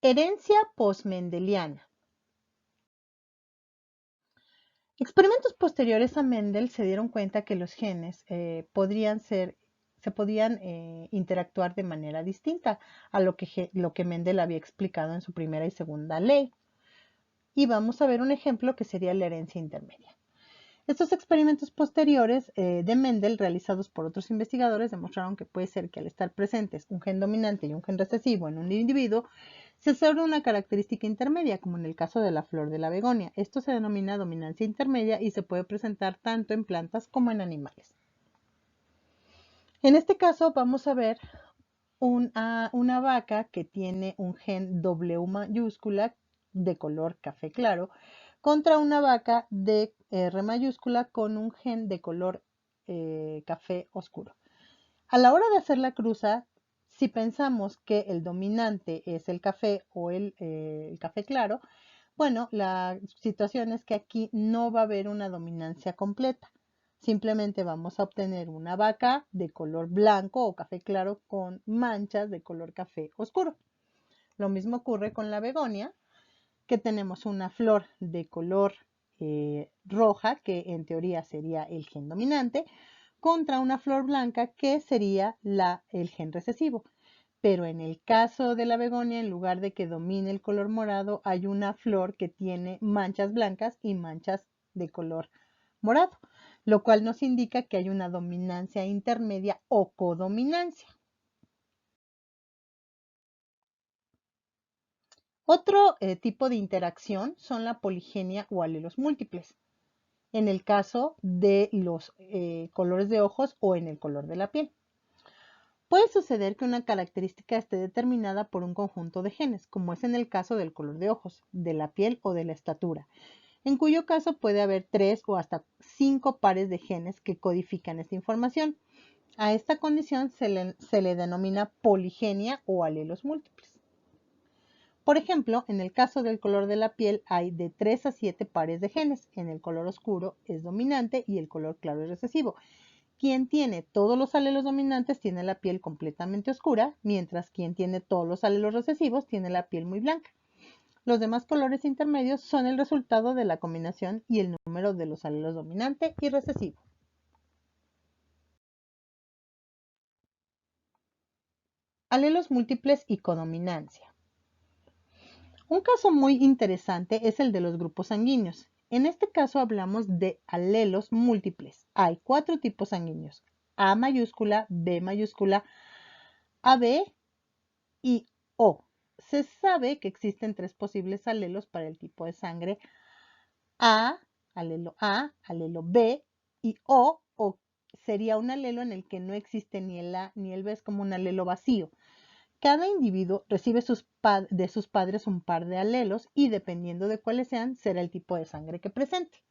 Herencia postmendeliana. Experimentos posteriores a Mendel se dieron cuenta que los genes se podían interactuar de manera distinta a lo que Mendel había explicado en su primera y segunda ley. Y vamos a ver un ejemplo que sería la herencia intermedia. Estos experimentos posteriores de Mendel, realizados por otros investigadores, demostraron que puede ser que al estar presentes un gen dominante y un gen recesivo en un individuo, se observa una característica intermedia, como en el caso de la flor de la begonia. Esto se denomina dominancia intermedia y se puede presentar tanto en plantas como en animales. En este caso vamos a ver una vaca que tiene un gen W mayúscula de color café claro contra una vaca de R mayúscula con un gen de color café oscuro. A la hora de hacer la cruza, si pensamos que el dominante es el café o el café claro, bueno, la situación es que aquí no va a haber una dominancia completa. Simplemente vamos a obtener una vaca de color blanco o café claro con manchas de color café oscuro. Lo mismo ocurre con la begonia, que tenemos una flor de color roja, que en teoría sería el gen dominante, contra una flor blanca que sería el gen recesivo. Pero en el caso de la begonia, en lugar de que domine el color morado, hay una flor que tiene manchas blancas y manchas de color morado, lo cual nos indica que hay una dominancia intermedia o codominancia. Otro tipo de interacción son la poligenia o alelos múltiples, en el caso de los colores de ojos o en el color de la piel. Puede suceder que una característica esté determinada por un conjunto de genes, como es en el caso del color de ojos, de la piel o de la estatura, en cuyo caso puede haber 3 o hasta 5 pares de genes que codifican esta información. A esta condición se le denomina poligenia o alelos múltiples. Por ejemplo, en el caso del color de la piel hay de 3 a 7 pares de genes. En el color oscuro es dominante y el color claro es recesivo. Quien tiene todos los alelos dominantes tiene la piel completamente oscura, mientras quien tiene todos los alelos recesivos tiene la piel muy blanca. Los demás colores intermedios son el resultado de la combinación y el número de los alelos dominante y recesivo. Alelos múltiples y codominancia. Un caso muy interesante es el de los grupos sanguíneos. En este caso hablamos de alelos múltiples. Hay 4 tipos sanguíneos: A mayúscula, B mayúscula, AB y O. Se sabe que existen 3 posibles alelos para el tipo de sangre: A, alelo B y O sería un alelo en el que no existe ni el A ni el B, es como un alelo vacío. Cada individuo recibe de sus padres un par de alelos y dependiendo de cuáles sean, será el tipo de sangre que presente.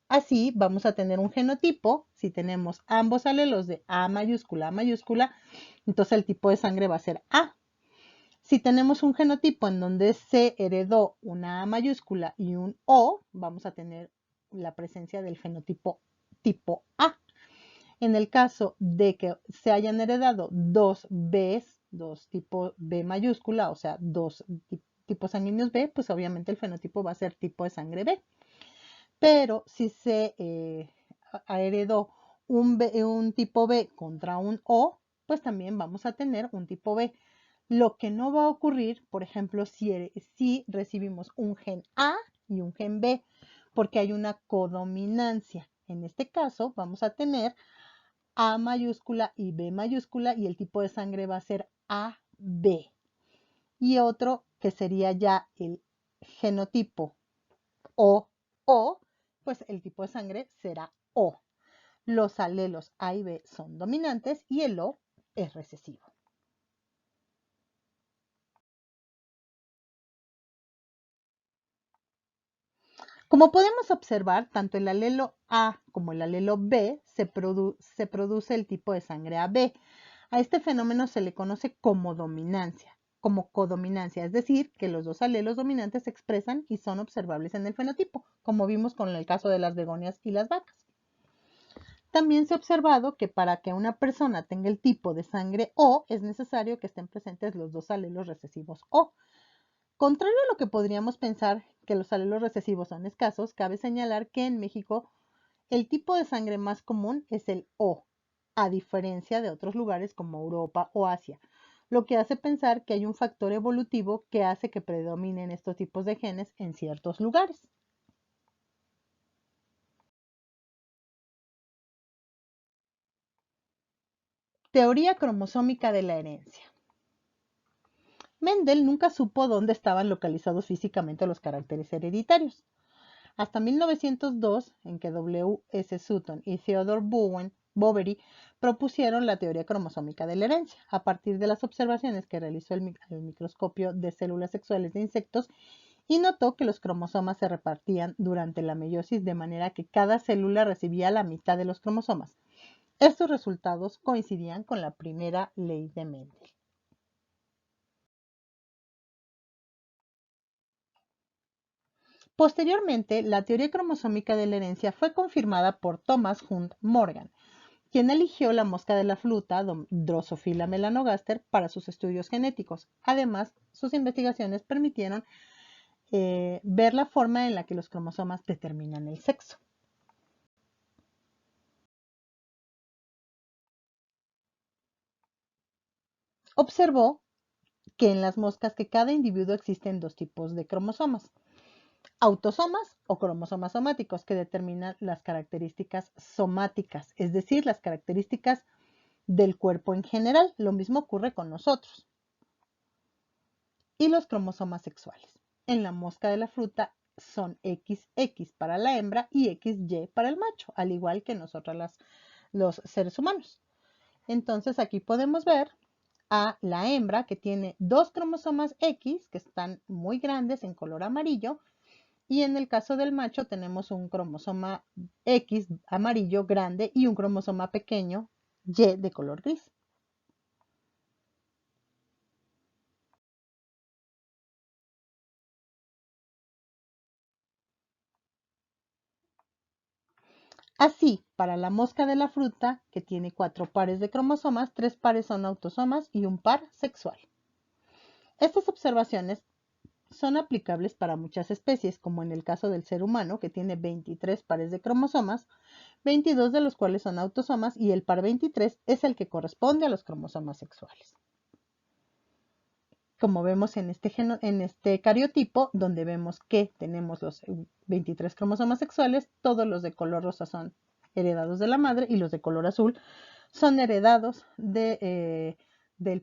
Así vamos a tener un genotipo. Si tenemos ambos alelos de A mayúscula, entonces el tipo de sangre va a ser A. Si tenemos un genotipo en donde se heredó una A mayúscula y un O, vamos a tener la presencia del fenotipo tipo A. En el caso de que se hayan heredado dos Bs, dos tipo B mayúscula, o sea, dos tipos sanguíneos B, pues obviamente el fenotipo va a ser tipo de sangre B. Pero si se heredó un tipo B contra un O, pues también vamos a tener un tipo B. Lo que no va a ocurrir, por ejemplo, si recibimos un gen A y un gen B, porque hay una codominancia. En este caso, vamos a tener A mayúscula y B mayúscula y el tipo de sangre va a ser AB. Y otro que sería ya el genotipo O, pues el tipo de sangre será O. Los alelos A y B son dominantes y el O es recesivo. Como podemos observar, tanto el alelo A como el alelo B se produce el tipo de sangre AB. A este fenómeno se le conoce como dominancia, como codominancia, es decir, que los dos alelos dominantes se expresan y son observables en el fenotipo, como vimos con el caso de las begonias y las vacas. También se ha observado que para que una persona tenga el tipo de sangre O es necesario que estén presentes los dos alelos recesivos O. Contrario a lo que podríamos pensar que los alelos recesivos son escasos, cabe señalar que en México el tipo de sangre más común es el O, a diferencia de otros lugares como Europa o Asia, lo que hace pensar que hay un factor evolutivo que hace que predominen estos tipos de genes en ciertos lugares. Teoría cromosómica de la herencia. Mendel nunca supo dónde estaban localizados físicamente los caracteres hereditarios. Hasta 1902, en que W. S. Sutton y Theodore Boveri propusieron la teoría cromosómica de la herencia, a partir de las observaciones que realizó el microscopio de células sexuales de insectos y notó que los cromosomas se repartían durante la meiosis de manera que cada célula recibía la mitad de los cromosomas. Estos resultados coincidían con la primera ley de Mendel. Posteriormente, la teoría cromosómica de la herencia fue confirmada por Thomas Hunt Morgan, quien eligió la mosca de la fruta, Drosophila melanogaster, para sus estudios genéticos. Además, sus investigaciones permitieron ver la forma en la que los cromosomas determinan el sexo. Observó que en las moscas que cada individuo existen dos tipos de cromosomas, autosomas o cromosomas somáticos, que determinan las características somáticas, es decir, las características del cuerpo en general. Lo mismo ocurre con nosotros. Y los cromosomas sexuales. En la mosca de la fruta son XX para la hembra y XY para el macho, al igual que nosotros los seres humanos. Entonces aquí podemos ver a la hembra que tiene dos cromosomas X que están muy grandes en color amarillo y en el caso del macho tenemos un cromosoma X amarillo grande y un cromosoma pequeño Y de color gris. Así, para la mosca de la fruta, que tiene 4 pares de cromosomas, 3 pares son autosomas y un par sexual. Estas observaciones son aplicables para muchas especies, como en el caso del ser humano, que tiene 23 pares de cromosomas, 22 de los cuales son autosomas y el par 23 es el que corresponde a los cromosomas sexuales. Como vemos en este cariotipo, donde vemos que tenemos los 23 cromosomas sexuales, todos los de color rosa son heredados de la madre y los de color azul son heredados del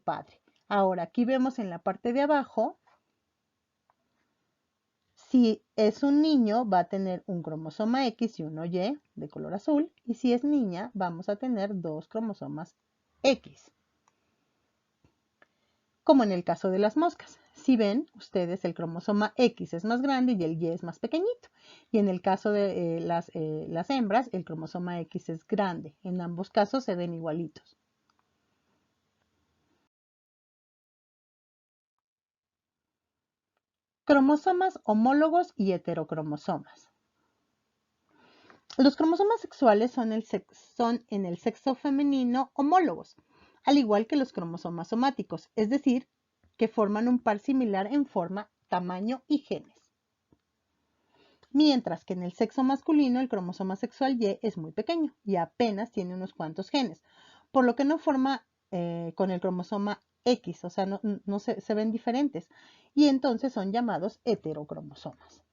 padre. Ahora, aquí vemos en la parte de abajo, si es un niño va a tener un cromosoma X y uno Y de color azul, y si es niña vamos a tener dos cromosomas X, como en el caso de las moscas. Si ven ustedes, el cromosoma X es más grande y el Y es más pequeñito. Y en el caso de las hembras, el cromosoma X es grande. En ambos casos se ven igualitos. Cromosomas homólogos y heterocromosomas. Los cromosomas sexuales son en el sexo femenino homólogos, al igual que los cromosomas somáticos, es decir, que forman un par similar en forma, tamaño y genes. Mientras que en el sexo masculino el cromosoma sexual Y es muy pequeño y apenas tiene unos cuantos genes, por lo que no forma con el cromosoma X, o sea, no se ven diferentes, y entonces son llamados heterocromosomas.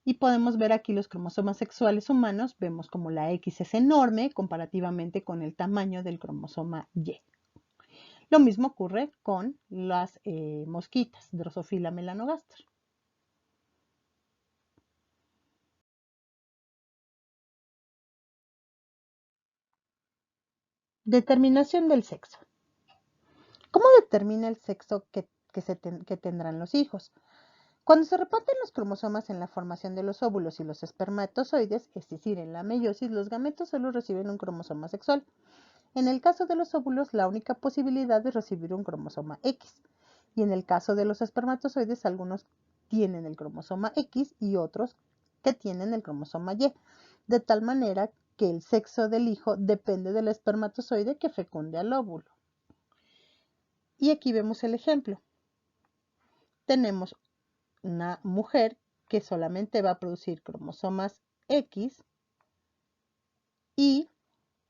Y podemos ver aquí los cromosomas sexuales humanos, vemos como la X es enorme comparativamente con el tamaño del cromosoma Y. Lo mismo ocurre con las mosquitas, Drosophila melanogaster. Determinación del sexo. ¿Cómo determina el sexo que tendrán los hijos? Cuando se reparten los cromosomas en la formación de los óvulos y los espermatozoides, es decir, en la meiosis, los gametos solo reciben un cromosoma sexual. En el caso de los óvulos, la única posibilidad es recibir un cromosoma X. Y en el caso de los espermatozoides, algunos tienen el cromosoma X y otros que tienen el cromosoma Y. De tal manera que el sexo del hijo depende del espermatozoide que fecunde al óvulo. Y aquí vemos el ejemplo. Tenemos una mujer que solamente va a producir cromosomas X y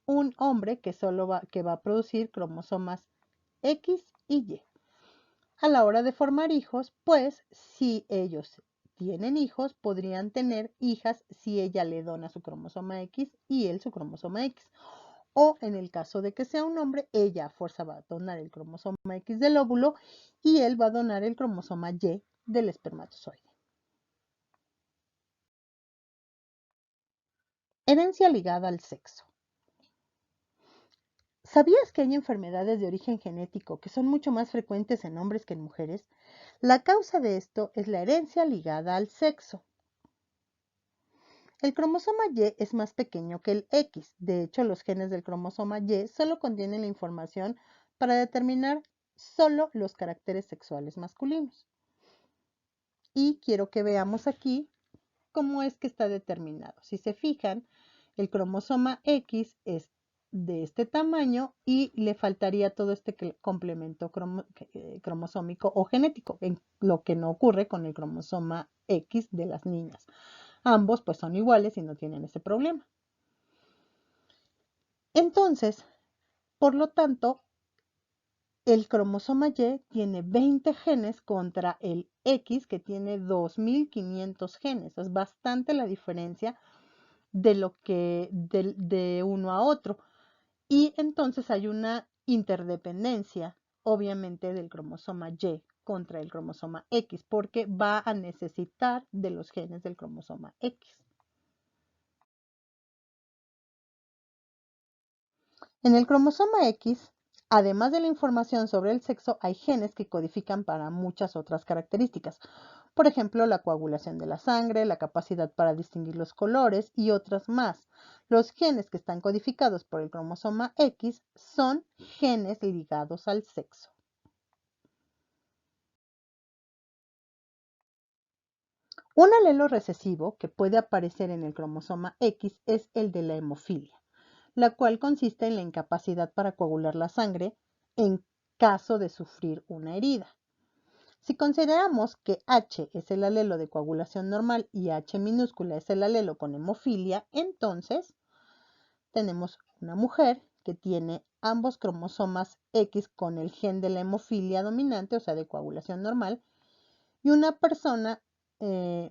un hombre que va a producir cromosomas X y Y. A la hora de formar hijos, pues si ellos tienen hijos, podrían tener hijas si ella le dona su cromosoma X y él su cromosoma X. O en el caso de que sea un hombre, ella a fuerza va a donar el cromosoma X del óvulo y él va a donar el cromosoma Y del espermatozoide. Herencia ligada al sexo. ¿Sabías que hay enfermedades de origen genético que son mucho más frecuentes en hombres que en mujeres? La causa de esto es la herencia ligada al sexo. El cromosoma Y es más pequeño que el X. De hecho, los genes del cromosoma Y solo contienen la información para determinar solo los caracteres sexuales masculinos. Y quiero que veamos aquí cómo es que está determinado. Si se fijan, el cromosoma X es de este tamaño y le faltaría todo este complemento cromosómico o genético, en lo que no ocurre con el cromosoma X de las niñas. Ambos pues son iguales y no tienen ese problema. Entonces, por lo tanto, el cromosoma Y tiene 20 genes contra el X que tiene 2500 genes. Es bastante la diferencia de uno a otro. Y entonces hay una interdependencia, obviamente, del cromosoma Y contra el cromosoma X, porque va a necesitar de los genes del cromosoma X. En el cromosoma X, además de la información sobre el sexo, hay genes que codifican para muchas otras características. Por ejemplo, la coagulación de la sangre, la capacidad para distinguir los colores y otras más. Los genes que están codificados por el cromosoma X son genes ligados al sexo. Un alelo recesivo que puede aparecer en el cromosoma X es el de la hemofilia, la cual consiste en la incapacidad para coagular la sangre en caso de sufrir una herida. Si consideramos que H es el alelo de coagulación normal y H minúscula es el alelo con hemofilia, entonces tenemos una mujer que tiene ambos cromosomas X con el gen de la hemofilia dominante, o sea, de coagulación normal, y una persona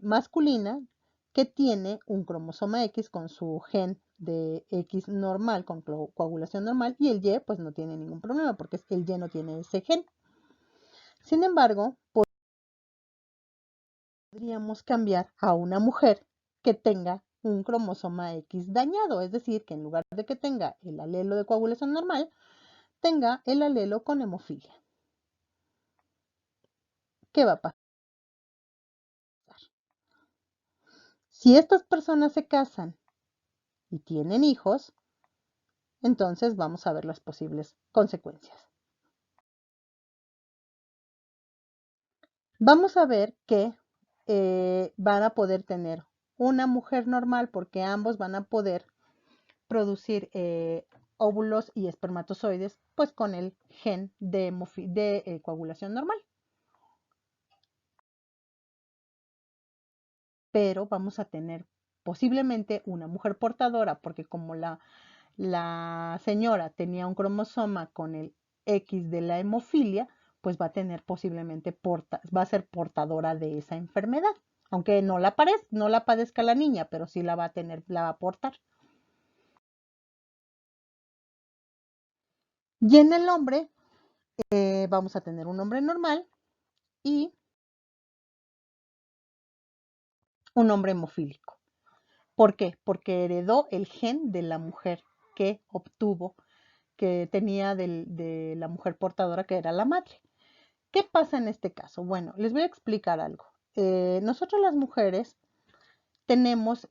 masculina que tiene un cromosoma X con su gen de X normal, con coagulación normal, y el Y pues no tiene ningún problema porque el Y no tiene ese gen. Sin embargo, podríamos cambiar a una mujer que tenga un cromosoma X dañado, es decir, que en lugar de que tenga el alelo de coagulación normal, tenga el alelo con hemofilia. ¿Qué va a pasar? Si estas personas se casan y tienen hijos, entonces vamos a ver las posibles consecuencias. Vamos a ver que van a poder tener una mujer normal porque ambos van a poder producir óvulos y espermatozoides pues con el gen de coagulación normal. Pero vamos a tener posiblemente una mujer portadora porque como la señora tenía un cromosoma con el X de la hemofilia, pues va a tener posiblemente va a ser portadora de esa enfermedad. Aunque no la padezca la niña, pero sí la va a tener, la va a portar. Y en el hombre, vamos a tener un hombre normal y un hombre hemofílico. ¿Por qué? Porque heredó el gen de la mujer que obtuvo, que tenía de la mujer portadora que era la madre. ¿Qué pasa en este caso? Bueno, les voy a explicar algo. Nosotros las mujeres tenemos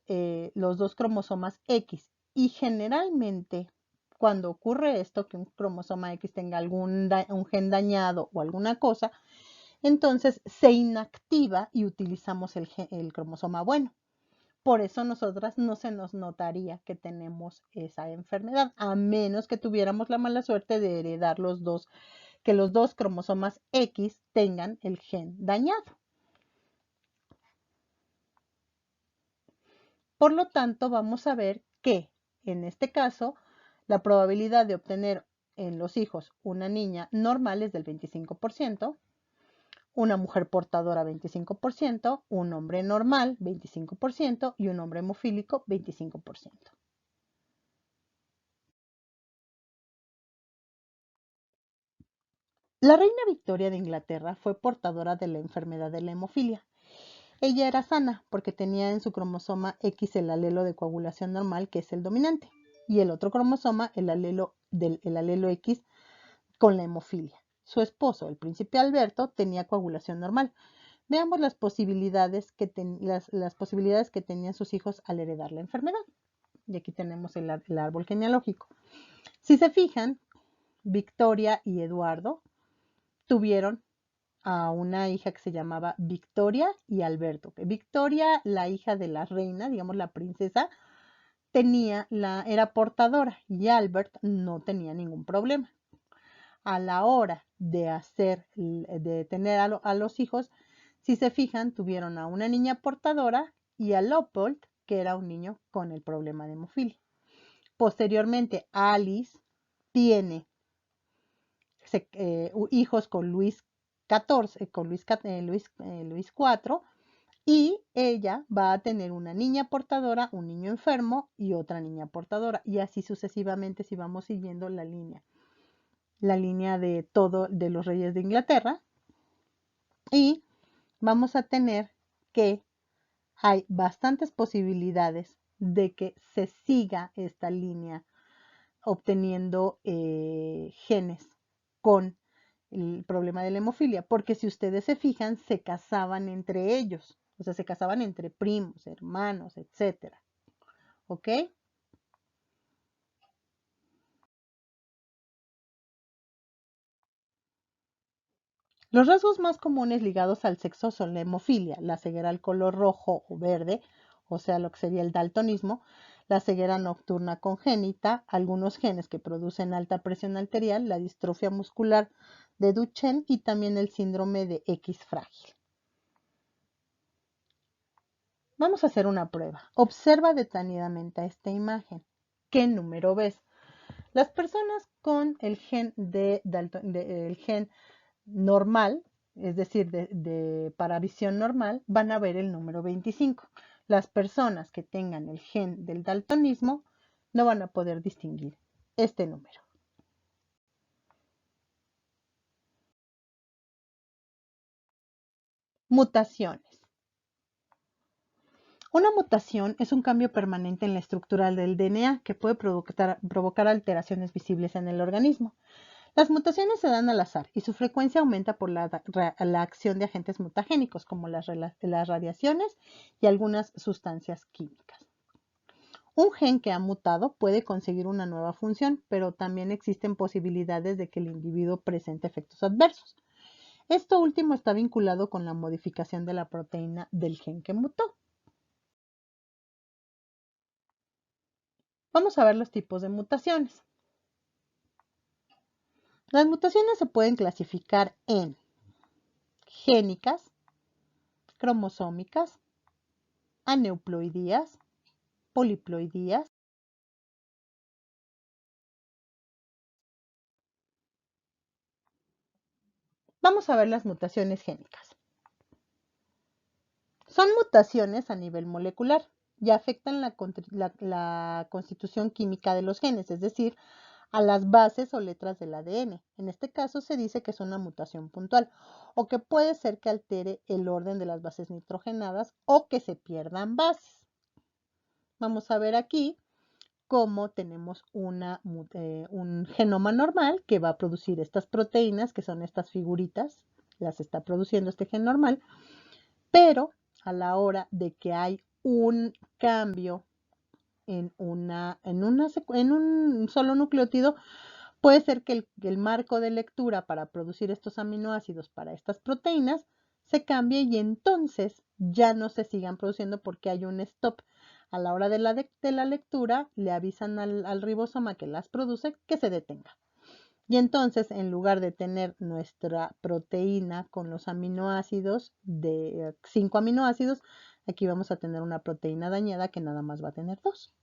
los dos cromosomas X y generalmente cuando ocurre esto, que un cromosoma X tenga un gen dañado o alguna cosa, entonces se inactiva y utilizamos el cromosoma bueno. Por eso nosotras no se nos notaría que tenemos esa enfermedad, a menos que tuviéramos la mala suerte de heredar que los dos cromosomas X tengan el gen dañado. Por lo tanto, vamos a ver que en este caso la probabilidad de obtener en los hijos una niña normal es del 25%, una mujer portadora 25%, un hombre normal 25% y un hombre hemofílico 25%. La reina Victoria de Inglaterra fue portadora de la enfermedad de la hemofilia. Ella era sana porque tenía en su cromosoma X el alelo de coagulación normal, que es el dominante, y el otro cromosoma el alelo X con la hemofilia. Su esposo, el príncipe Alberto, tenía coagulación normal. Veamos las posibilidades las posibilidades que tenían sus hijos al heredar la enfermedad. Y aquí tenemos el árbol genealógico. Si se fijan, Victoria y Eduardo tuvieron a una hija que se llamaba Victoria y Alberto. Victoria, la hija de la reina, digamos la princesa, era portadora y Albert no tenía ningún problema. A la hora de tener a los hijos, si se fijan, tuvieron a una niña portadora y a Leopold, que era un niño con el problema de hemofilia. Posteriormente, Alice tiene hijos con Luis XIV, con Luis IV, y ella va a tener una niña portadora, un niño enfermo y otra niña portadora, y así sucesivamente si vamos siguiendo la línea de los reyes de Inglaterra, y vamos a tener que hay bastantes posibilidades de que se siga esta línea obteniendo genes con el problema de la hemofilia, porque si ustedes se fijan, se casaban entre ellos, o sea, se casaban entre primos, hermanos, etcétera. ¿Ok? Los rasgos más comunes ligados al sexo son la hemofilia, la ceguera al color rojo o verde, o sea, lo que sería el daltonismo, la ceguera nocturna congénita, algunos genes que producen alta presión arterial, la distrofia muscular de Duchenne y también el síndrome de X frágil. Vamos a hacer una prueba. Observa detenidamente esta imagen. ¿Qué número ves? Las personas con el gen el gen normal, es decir, para visión normal, van a ver el número 25. Las personas que tengan el gen del daltonismo no van a poder distinguir este número. Mutaciones. Una mutación es un cambio permanente en la estructura del DNA que puede provocar alteraciones visibles en el organismo. Las mutaciones se dan al azar y su frecuencia aumenta por la acción de agentes mutagénicos como las radiaciones y algunas sustancias químicas. Un gen que ha mutado puede conseguir una nueva función, pero también existen posibilidades de que el individuo presente efectos adversos. Esto último está vinculado con la modificación de la proteína del gen que mutó. Vamos a ver los tipos de mutaciones. Las mutaciones se pueden clasificar en génicas, cromosómicas, aneuploidías, poliploidías. Vamos a ver las mutaciones génicas. Son mutaciones a nivel molecular y afectan la constitución química de los genes, es decir, a las bases o letras del ADN. En este caso se dice que es una mutación puntual o que puede ser que altere el orden de las bases nitrogenadas o que se pierdan bases. Vamos a ver aquí cómo tenemos un genoma normal que va a producir estas proteínas, que son estas figuritas, las está produciendo este gen normal, pero a la hora de que hay un cambio en un solo nucleótido, puede ser que el marco de lectura para producir estos aminoácidos para estas proteínas se cambie y entonces ya no se sigan produciendo porque hay un stop. A la hora de la lectura le avisan al ribosoma que las produce que se detenga. Y entonces, en lugar de tener nuestra proteína con los aminoácidos de 5 aminoácidos, aquí vamos a tener una proteína dañada que nada más va a tener 2.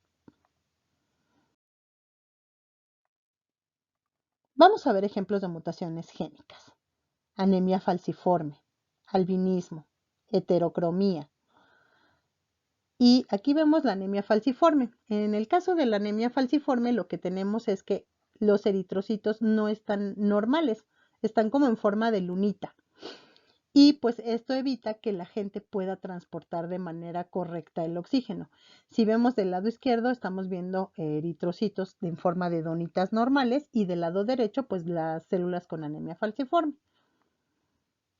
Vamos a ver ejemplos de mutaciones génicas. Anemia falciforme, albinismo, heterocromía. Y aquí vemos la anemia falciforme. En el caso de la anemia falciforme, lo que tenemos es que los eritrocitos no están normales, están como en forma de lunita. Y pues esto evita que la gente pueda transportar de manera correcta el oxígeno. Si vemos del lado izquierdo, estamos viendo eritrocitos en forma de donitas normales y del lado derecho, pues las células con anemia falciforme.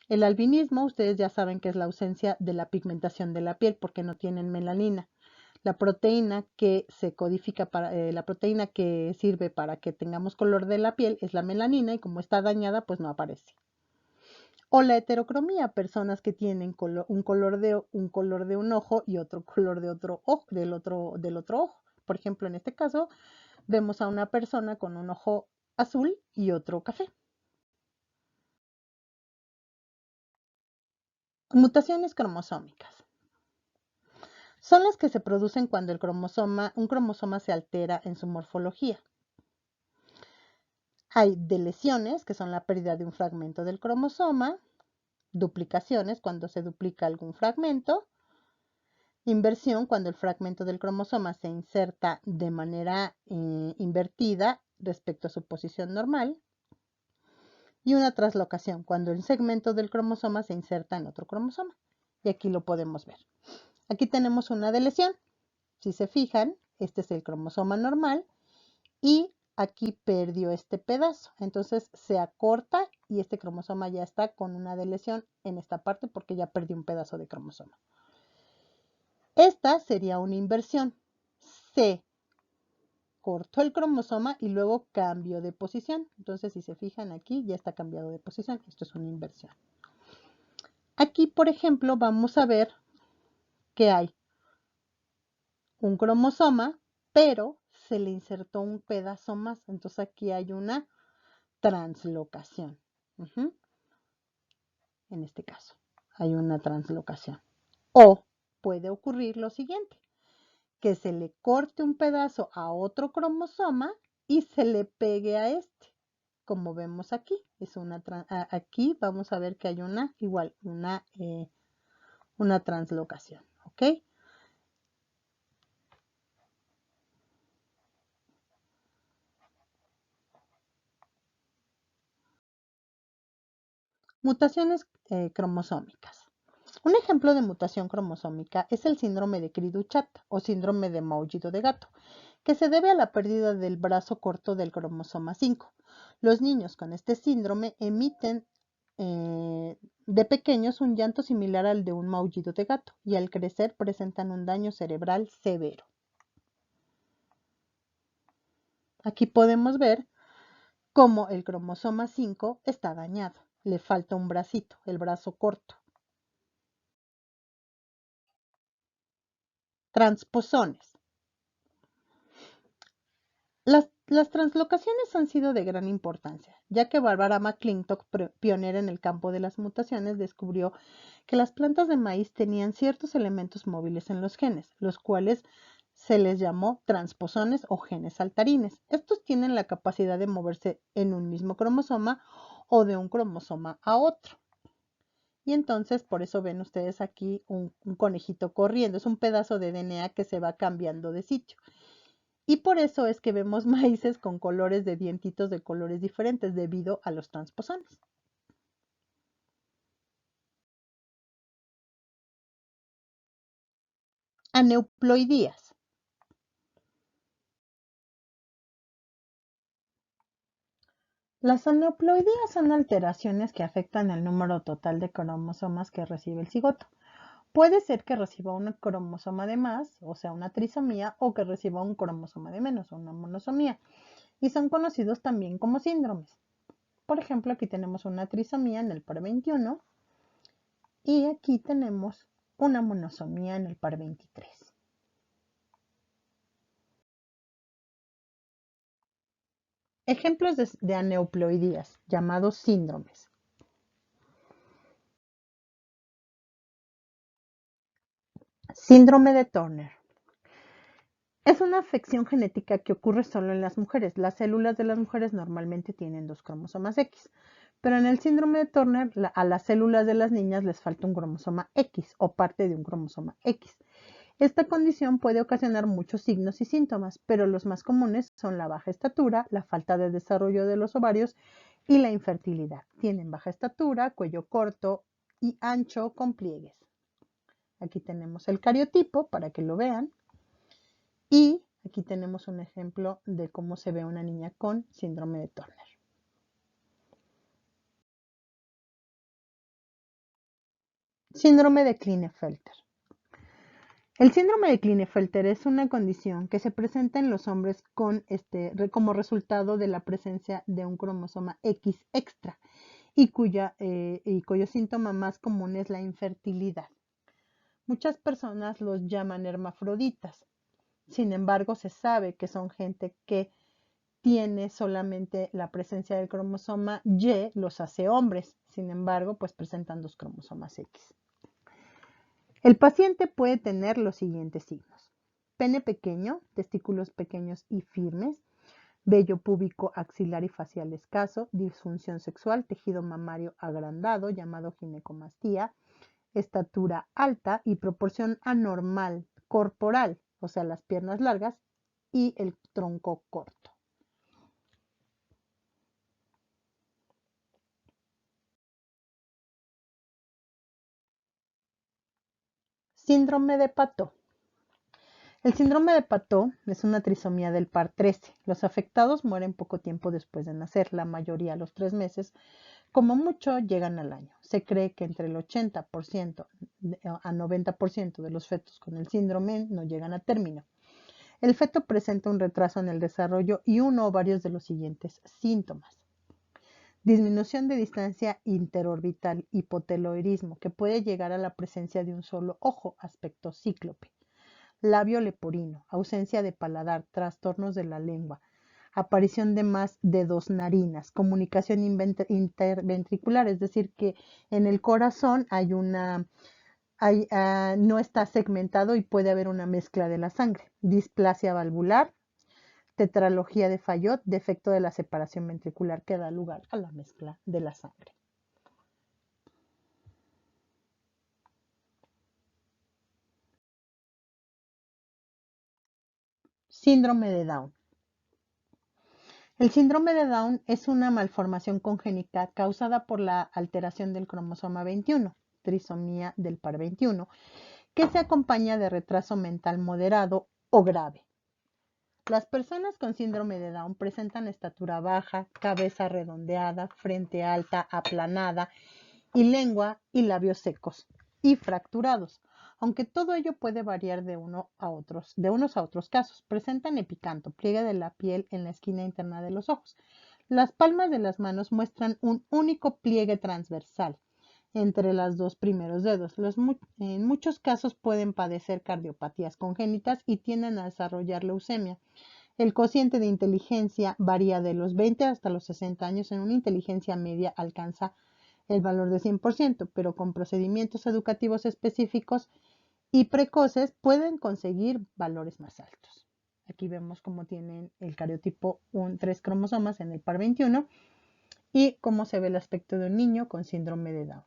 El albinismo, ustedes ya saben que es la ausencia de la pigmentación de la piel porque no tienen melanina. La proteína que se codifica para la proteína que sirve para que tengamos color de la piel es la melanina y como está dañada, pues no aparece. O la heterocromía, personas que tienen un color de un ojo y otro color de otro ojo, del otro ojo. Por ejemplo, en este caso, vemos a una persona con un ojo azul y otro café. Mutaciones cromosómicas. Son las que se producen cuando un cromosoma se altera en su morfología. Hay deleciones, que son la pérdida de un fragmento del cromosoma, duplicaciones, cuando se duplica algún fragmento, inversión, cuando el fragmento del cromosoma se inserta de manera invertida respecto a su posición normal, y una translocación, cuando el segmento del cromosoma se inserta en otro cromosoma. Y aquí lo podemos ver. Aquí tenemos una deleción. Si se fijan, este es el cromosoma normal y aquí perdió este pedazo. Entonces se acorta y este cromosoma ya está con una deleción en esta parte porque ya perdió un pedazo de cromosoma. Esta sería una inversión. Se cortó el cromosoma y luego cambió de posición. Entonces, si se fijan aquí, ya está cambiado de posición. Esto es una inversión. Aquí, por ejemplo, vamos a ver que hay un cromosoma, pero se le insertó un pedazo más. Entonces, aquí hay una translocación. En este caso, hay una translocación. O puede ocurrir lo siguiente, que se le corte un pedazo a otro cromosoma y se le pegue a este. Como vemos aquí, aquí vamos a ver que hay una translocación, ¿ok? Mutaciones cromosómicas. Un ejemplo de mutación cromosómica es el síndrome de Cri-du-Chat o síndrome de maullido de gato, que se debe a la pérdida del brazo corto del cromosoma 5. Los niños con este síndrome emiten de pequeños un llanto similar al de un maullido de gato y al crecer presentan un daño cerebral severo. Aquí podemos ver cómo el cromosoma 5 está dañado, le falta un bracito, el brazo corto. Transposones. Las translocaciones han sido de gran importancia, ya que Barbara McClintock, pionera en el campo de las mutaciones, descubrió que las plantas de maíz tenían ciertos elementos móviles en los genes, los cuales se les llamó transposones o genes saltarines. Estos tienen la capacidad de moverse en un mismo cromosoma o de un cromosoma a otro. Y entonces, por eso ven ustedes aquí un conejito corriendo. Es un pedazo de DNA que se va cambiando de sitio. Y por eso es que vemos maíces con colores de dientitos de colores diferentes debido a los transposones. Aneuploidías. Las aneuploidías son alteraciones que afectan el número total de cromosomas que recibe el cigoto. Puede ser que reciba un cromosoma de más, o sea, una trisomía, o que reciba un cromosoma de menos, o una monosomía, y son conocidos también como síndromes. Por ejemplo, aquí tenemos una trisomía en el par 21 Y aquí tenemos una monosomía en el par 23. Ejemplos de aneuploidías, llamados síndromes. Síndrome de Turner. Es una afección genética que ocurre solo en las mujeres. Las células de las mujeres normalmente tienen 2 cromosomas X, pero en el síndrome de Turner a las células de las niñas les falta un cromosoma X o parte de un cromosoma X. Esta condición puede ocasionar muchos signos y síntomas, pero los más comunes son la baja estatura, la falta de desarrollo de los ovarios y la infertilidad. Tienen baja estatura, cuello corto y ancho con pliegues. Aquí tenemos el cariotipo para que lo vean. Y aquí tenemos un ejemplo de cómo se ve una niña con síndrome de Turner. Síndrome de Klinefelter. El síndrome de Klinefelter es una condición que se presenta en los hombres como resultado de la presencia de un cromosoma X extra y cuyo síntoma más común es la infertilidad. Muchas personas los llaman hermafroditas. Sin embargo, se sabe que son gente que tiene solamente la presencia del cromosoma Y, los hace hombres. Sin embargo, pues presentan 2 cromosomas X. El paciente puede tener los siguientes signos: pene pequeño, testículos pequeños y firmes, vello púbico axilar y facial escaso, disfunción sexual, tejido mamario agrandado, llamado ginecomastía, estatura alta y proporción anormal corporal, o sea, las piernas largas y el tronco corto. Síndrome de Pato. El síndrome de Pato es una trisomía del par 13. Los afectados mueren poco tiempo después de nacer, la mayoría a los 3 meses, como mucho llegan al año. Se cree que entre el 80% a 90% de los fetos con el síndrome no llegan a término. El feto presenta un retraso en el desarrollo y uno o varios de los siguientes síntomas: disminución de distancia interorbital, hipoteloirismo, que puede llegar a la presencia de un solo ojo, aspecto cíclope; labio leporino, ausencia de paladar, trastornos de la lengua, aparición de más de 2 narinas, comunicación interventricular, es decir, que en el corazón no está segmentado y puede haber una mezcla de la sangre; displasia valvular, tetralogía de Fayot, defecto de la separación ventricular que da lugar a la mezcla de la sangre. Síndrome de Down. El síndrome de Down es una malformación congénita causada por la alteración del cromosoma 21, trisomía del par 21, que se acompaña de retraso mental moderado o grave. Las personas con síndrome de Down presentan estatura baja, cabeza redondeada, frente alta, aplanada y lengua y labios secos y fracturados, aunque todo ello puede variar de unos a otros casos. Presentan epicanto, pliegue de la piel en la esquina interna de los ojos. Las palmas de las manos muestran un único pliegue transversal entre los 2 primeros dedos. En muchos casos pueden padecer cardiopatías congénitas y tienden a desarrollar leucemia. El cociente de inteligencia varía de los 20 hasta los 60 años. En una inteligencia media alcanza el valor de 100%, pero con procedimientos educativos específicos y precoces pueden conseguir valores más altos. Aquí vemos cómo tienen el cariotipo 3 cromosomas en el par 21 y cómo se ve el aspecto de un niño con síndrome de Down.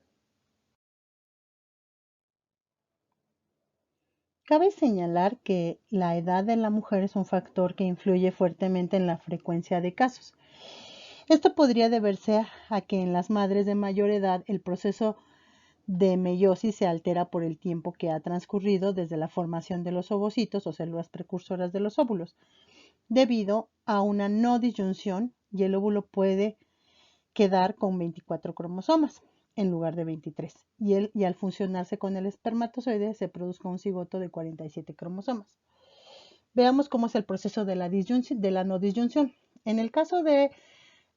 Cabe señalar que la edad de la mujer es un factor que influye fuertemente en la frecuencia de casos. Esto podría deberse a que en las madres de mayor edad el proceso de meiosis se altera por el tiempo que ha transcurrido desde la formación de los ovocitos o células precursoras de los óvulos, debido a una no disyunción, y el óvulo puede quedar con 24 cromosomas en lugar de 23, y al fusionarse con el espermatozoide se produzca un cigoto de 47 cromosomas. Veamos cómo es el proceso de la no disyunción. En el caso de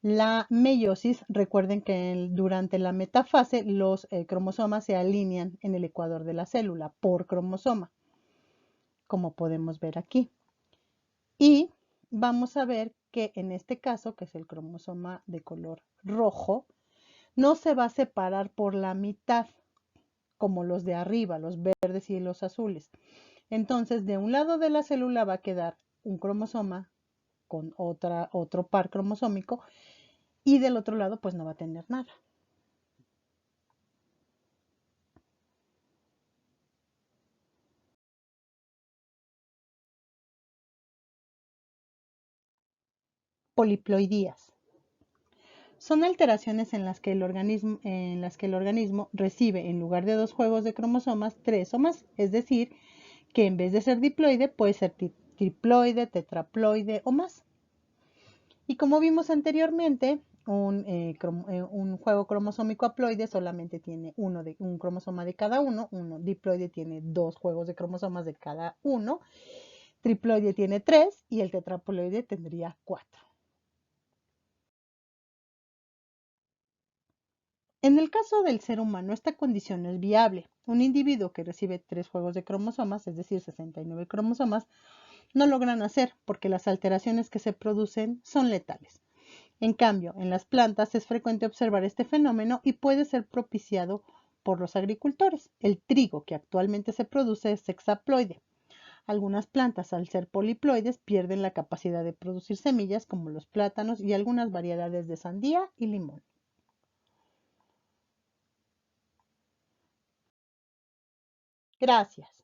La meiosis, recuerden que durante la metafase los cromosomas se alinean en el ecuador de la célula por cromosoma, como podemos ver aquí. Y vamos a ver que en este caso, que es el cromosoma de color rojo, no se va a separar por la mitad, como los de arriba, los verdes y los azules. Entonces, de un lado de la célula va a quedar un cromosoma con otro par cromosómico y del otro lado pues no va a tener nada. Poliploidías. Son alteraciones en las que el organismo recibe en lugar de dos juegos de cromosomas, tres o más. Es decir, que en vez de ser diploide puede ser triploide, tetraploide o más. Y como vimos anteriormente, un juego cromosómico haploide solamente tiene un cromosoma de cada uno, uno diploide tiene dos juegos de cromosomas de cada uno, triploide tiene tres y el tetraploide tendría cuatro. En el caso del ser humano, esta condición no es viable. Un individuo que recibe tres juegos de cromosomas, es decir, 69 cromosomas, no logra nacer porque las alteraciones que se producen son letales. En cambio, en las plantas es frecuente observar este fenómeno y puede ser propiciado por los agricultores. El trigo que actualmente se produce es hexaploide. Algunas plantas, al ser poliploides, pierden la capacidad de producir semillas como los plátanos y algunas variedades de sandía y limón. Gracias.